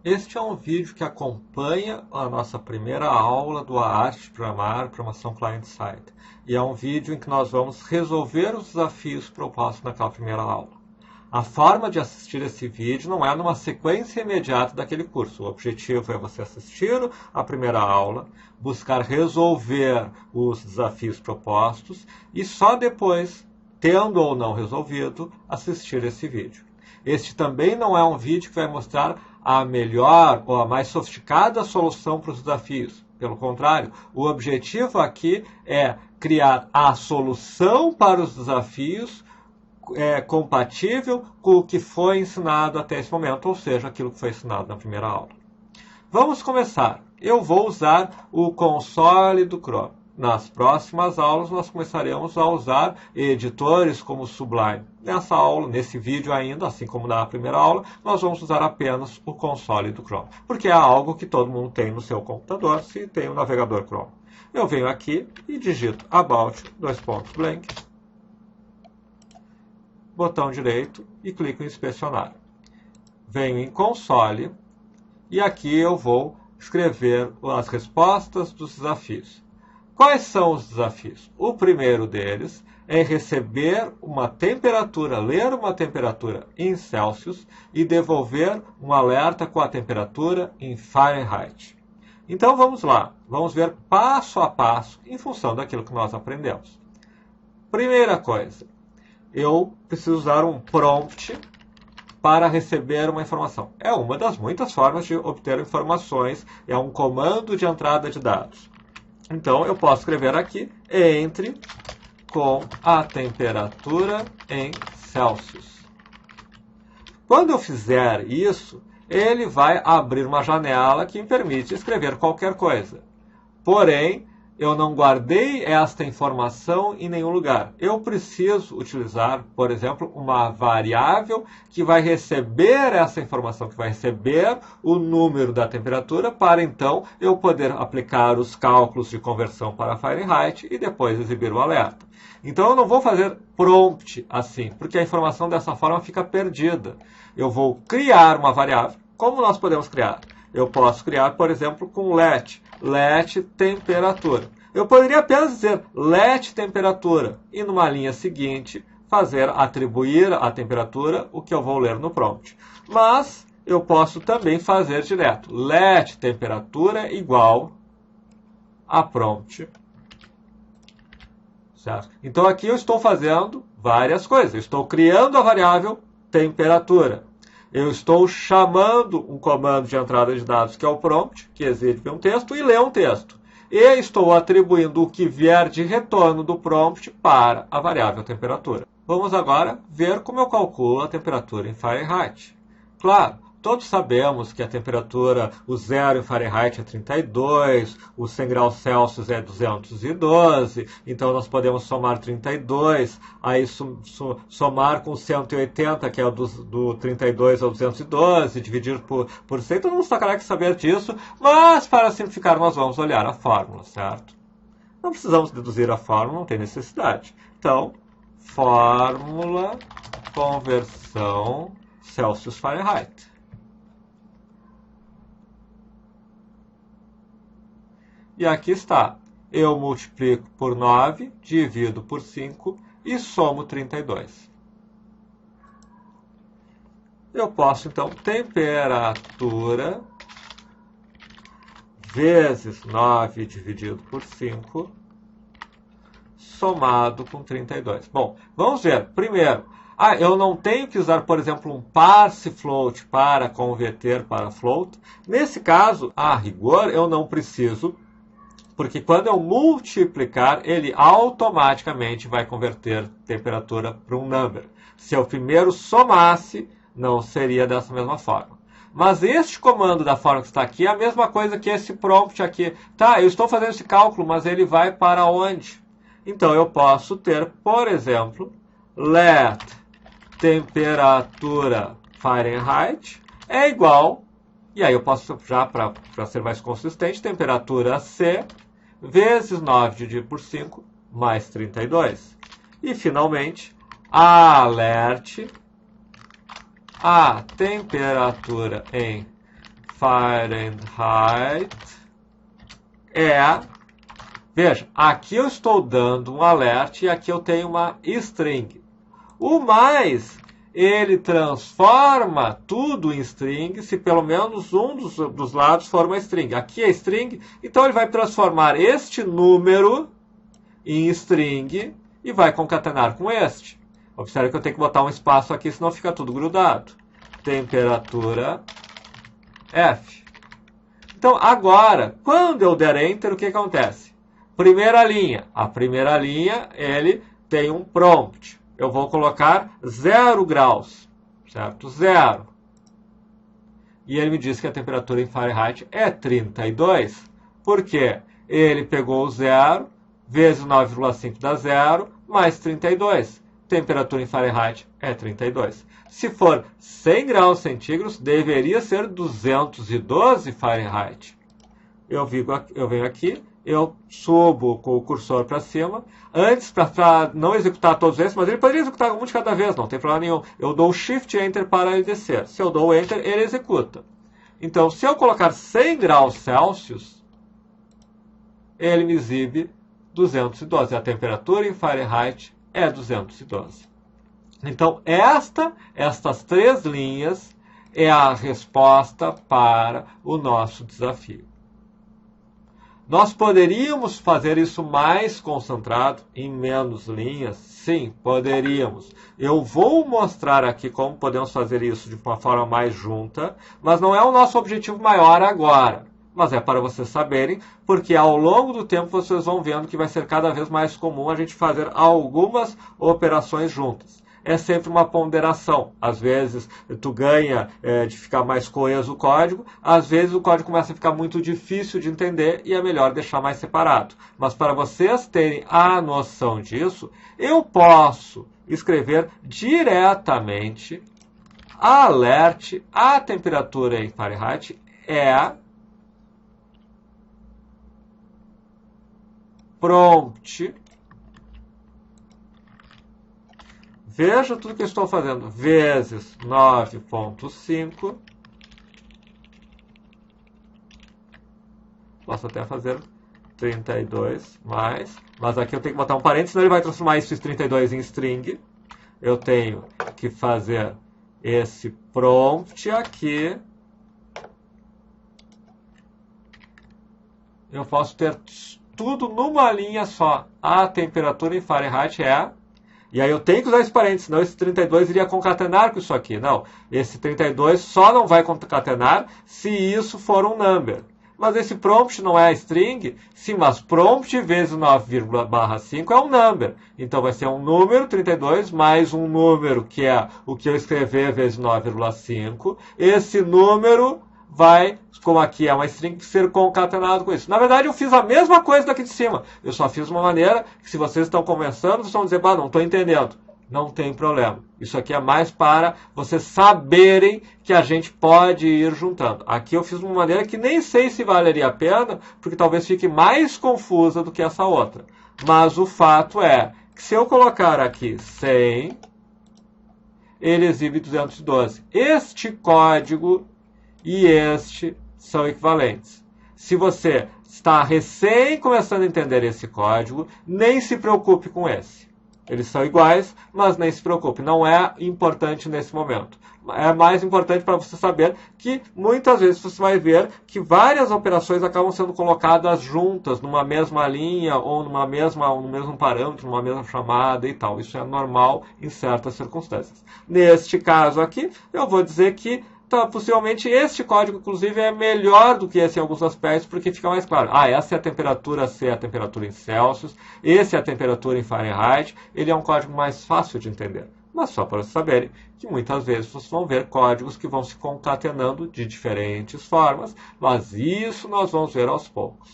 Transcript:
Este é um vídeo que acompanha a nossa primeira aula do A Arte de Programar, Programação Client-Side. E é um vídeo em que nós vamos resolver os desafios propostos naquela primeira aula. A forma de assistir esse vídeo não é numa sequência imediata daquele curso. O objetivo é você assistir a primeira aula, buscar resolver os desafios propostos e só depois, tendo ou não resolvido, assistir esse vídeo. Este também não é um vídeo que vai mostrar a melhor ou a mais sofisticada solução para os desafios. Pelo contrário, o objetivo aqui é criar a solução para os desafios compatível com o que foi ensinado até esse momento, ou seja, aquilo que foi ensinado na primeira aula. Vamos começar. Eu vou usar o console do Chrome. Nas próximas aulas, nós começaremos a usar editores como o Sublime. Nessa aula, nesse vídeo ainda, assim como na primeira aula, nós vamos usar apenas o console do Chrome, porque é algo que todo mundo tem no seu computador, se tem o navegador Chrome. Eu venho aqui e digito about, blank, botão direito e clico em inspecionar. Venho em console e aqui eu vou escrever as respostas dos desafios. Quais são os desafios? O primeiro deles é receber uma temperatura, ler uma temperatura em Celsius e devolver um alerta com a temperatura em Fahrenheit. Então vamos lá, vamos ver passo a passo em função daquilo que nós aprendemos. Primeira coisa, eu preciso usar um prompt para receber uma informação. É uma das muitas formas de obter informações, é um comando de entrada de dados. Então, eu posso escrever aqui, entre com a temperatura em Celsius. Quando eu fizer isso, ele vai abrir uma janela que me permite escrever qualquer coisa. Porém, eu não guardei esta informação em nenhum lugar. Eu preciso utilizar, por exemplo, uma variável que vai receber essa informação, que vai receber o número da temperatura, para então eu poder aplicar os cálculos de conversão para Fahrenheit e depois exibir o alerta. Então eu não vou fazer prompt assim, porque a informação dessa forma fica perdida. Eu vou criar uma variável. Como nós podemos criar? Eu posso criar, por exemplo, com let temperatura. Eu poderia apenas dizer let temperatura e numa linha seguinte atribuir à temperatura o que eu vou ler no prompt. Mas eu posso também fazer direto let temperatura igual a prompt. Certo? Então aqui eu estou fazendo várias coisas. Eu estou criando a variável temperatura. Eu estou chamando um comando de entrada de dados, que é o prompt, que exibe um texto e lê um texto. E estou atribuindo o que vier de retorno do prompt para a variável temperatura. Vamos agora ver como eu calculo a temperatura em Fahrenheit. Claro, todos sabemos que a temperatura, o zero em Fahrenheit é 32, o 100 graus Celsius é 212, então nós podemos somar 32, aí somar com 180, que é do 32 ao 212, dividir por 100, todo mundo está carece de saber disso, mas para simplificar nós vamos olhar a fórmula, certo? Não precisamos deduzir a fórmula, não tem necessidade. Então, fórmula, conversão, Celsius-Fahrenheit. E aqui está. Eu multiplico por 9, divido por 5 e somo 32. Eu posso, então, temperatura vezes 9 dividido por 5, somado com 32. Bom, vamos ver. Primeiro, eu não tenho que usar, por exemplo, um parse float para converter para float. Nesse caso, a rigor, eu não preciso, porque quando eu multiplicar, ele automaticamente vai converter temperatura para um number. Se eu primeiro somasse, não seria dessa mesma forma. Mas este comando da forma que está aqui é a mesma coisa que esse prompt aqui. Tá, eu estou fazendo esse cálculo, mas ele vai para onde? Então eu posso ter, por exemplo, let temperatura Fahrenheit é igual, e aí eu posso já, para ser mais consistente, temperatura C vezes 9 dividido por 5 mais 32. E finalmente, alerte a temperatura em Fahrenheit é... Veja, aqui eu estou dando um alert e aqui eu tenho uma string. O mais, ele transforma tudo em string se pelo menos um dos lados for uma string. Aqui é string, então ele vai transformar este número em string e vai concatenar com este. Observe que eu tenho que botar um espaço aqui, senão fica tudo grudado. Temperatura F. Então, agora, quando eu der Enter, o que acontece? Primeira linha. A primeira linha, ele tem um prompt. Eu vou colocar 0 graus, certo? 0. E ele me diz que a temperatura em Fahrenheit é 32. Por quê? Ele pegou o 0, vezes 9,5 dá 0, mais 32. Temperatura em Fahrenheit é 32. Se for 100 graus centígrados, deveria ser 212 Fahrenheit. Eu venho aqui, eu subo com o cursor para cima. Antes, para não executar todos esses, mas ele poderia executar um de cada vez, não tem problema nenhum. Eu dou o Shift Enter para ele descer. Se eu dou o Enter, ele executa. Então, se eu colocar 100 graus Celsius, ele me exibe 212. A temperatura em Fahrenheit é 212. Então, estas 3 linhas é a resposta para o nosso desafio. Nós poderíamos fazer isso mais concentrado, em menos linhas? Sim, poderíamos. Eu vou mostrar aqui como podemos fazer isso de uma forma mais junta, mas não é o nosso objetivo maior agora. Mas é para vocês saberem, porque ao longo do tempo vocês vão vendo que vai ser cada vez mais comum a gente fazer algumas operações juntas. É sempre uma ponderação. Às vezes tu ganha de ficar mais coeso o código, às vezes o código começa a ficar muito difícil de entender e é melhor deixar mais separado. Mas para vocês terem a noção disso, eu posso escrever diretamente alert, a temperatura em Fahrenheit é prompt. Veja tudo que eu estou fazendo. Vezes 9,5. Posso até fazer 32 mais. Mas aqui eu tenho que botar um parênteses, senão ele vai transformar esse 32 em string. Eu tenho que fazer esse prompt aqui. Eu posso ter tudo numa linha só. A temperatura em Fahrenheit é... E aí eu tenho que usar esse parênteses, senão esse 32 iria concatenar com isso aqui. Não, esse 32 só não vai concatenar se isso for um number. Mas esse prompt não é string? Sim, mas prompt vezes 9,5 é um number. Então vai ser um número, 32, mais um número, que é o que eu escrever vezes 9,5. Esse número vai, como aqui é uma string, ser concatenado com isso. Na verdade, eu fiz a mesma coisa daqui de cima. Eu só fiz uma maneira que, se vocês estão começando, vocês vão dizer, bah, não estou entendendo. Não tem problema. Isso aqui é mais para vocês saberem que a gente pode ir juntando. Aqui eu fiz uma maneira que nem sei se valeria a pena, porque talvez fique mais confusa do que essa outra. Mas o fato é que se eu colocar aqui 100, ele exibe 212. Este código e este são equivalentes. Se você está recém começando a entender esse código, nem se preocupe com esse. Eles são iguais, mas nem se preocupe. Não é importante nesse momento. É mais importante para você saber que muitas vezes você vai ver que várias operações acabam sendo colocadas juntas, numa mesma linha, ou no mesmo parâmetro, numa mesma chamada e tal. Isso é normal em certas circunstâncias. Neste caso aqui, eu vou dizer que possivelmente este código, inclusive, é melhor do que esse em alguns aspectos, porque fica mais claro. Essa é a temperatura C, é a temperatura em Celsius, esse é a temperatura em Fahrenheit. Ele é um código mais fácil de entender. Mas só para vocês saberem que muitas vezes vocês vão ver códigos que vão se concatenando de diferentes formas, mas isso nós vamos ver aos poucos.